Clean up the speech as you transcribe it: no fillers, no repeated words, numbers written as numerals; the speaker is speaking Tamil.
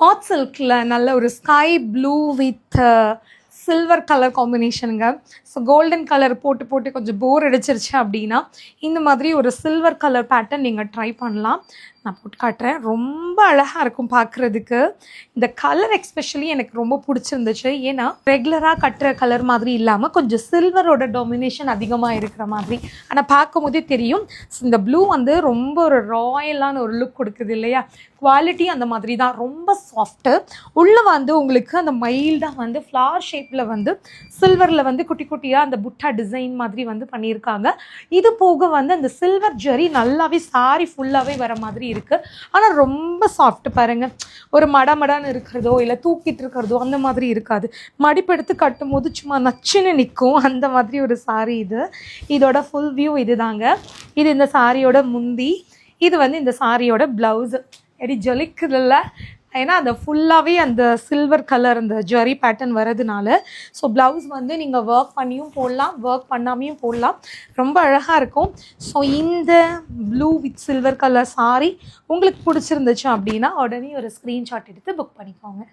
ஹாட் சில்கில் நல்ல ஒரு sky blue with silver colour காம்பினேஷனுங்க. ஸோ கோல்டன் கலர் போட்டு கொஞ்சம் போர் அடிச்சிருச்சு அப்படின்னா இந்த மாதிரி ஒரு சில்வர் கலர் பேட்டர்ன் நீங்கள் ட்ரை பண்ணலாம். நான் போட்டு காட்டுறேன். ரொம்ப அழகாக இருக்கும் பார்க்குறதுக்கு. இந்த கலர் எக்ஸ்பெஷலி எனக்கு ரொம்ப பிடிச்சிருந்துச்சு. ஏன்னா ரெகுலராக கட்டுற கலர் மாதிரி இல்லாமல் கொஞ்சம் சில்வரோட டாமினேஷன் அதிகமாக இருக்கிற மாதிரி. ஆனால் பார்க்கும் போதே தெரியும் இந்த ப்ளூ வந்து ரொம்ப ஒரு ராயலான ஒரு லுக் கொடுக்குது இல்லையா. குவாலிட்டி அந்த மாதிரி தான். ரொம்ப சாஃப்ட்டு. உள்ளே வந்து உங்களுக்கு அந்த மைல்டாக வந்து ஃப்ளார் ஷேப்பில் வந்து சில்வரில் வந்து குட்டி குட்டியாக அந்த புட்டா டிசைன் மாதிரி வந்து பண்ணியிருக்காங்க. இது போக வந்து அந்த சில்வர் ஜரி நல்லாவே சாரி ஃபுல்லாகவே வர மாதிரி இருக்குது. ஆனால் ரொம்ப சாஃப்ட் பாருங்கள். ஒரு மடமடான்னு இருக்கிறதோ இல்லை தூக்கிட்டு இருக்கிறதோ அந்த மாதிரி இருக்காது. மடிப்பெடுத்து கட்டும் போது சும்மா நச்சுன்னு நிற்கும். அந்த மாதிரி ஒரு சாரி இது. இதோட ஃபுல் வியூ இது தாங்க. இது இந்த சாரியோட முந்தி. இது வந்து இந்த சாரியோட ப்ளவுஸு. எடி ஜொலிக்குதில்ல. ஏன்னா அந்த ஃபுல்லாகவே அந்த சில்வர் கலர் அந்த ஜரி பேட்டர்ன் வரதுனால. ஸோ ப்ளவுஸ் வந்து நீங்கள் ஒர்க் பண்ணியும் போடலாம், ஒர்க் பண்ணாமையும் போடலாம். ரொம்ப அழகாக இருக்கும். ஸோ இந்த blue with silver colour sorry உங்களுக்கு பிடிச்சிருந்துச்சு அப்படின்னா உடனே ஒரு ஸ்க்ரீன்ஷாட் எடுத்து புக் பண்ணிக்கோங்க.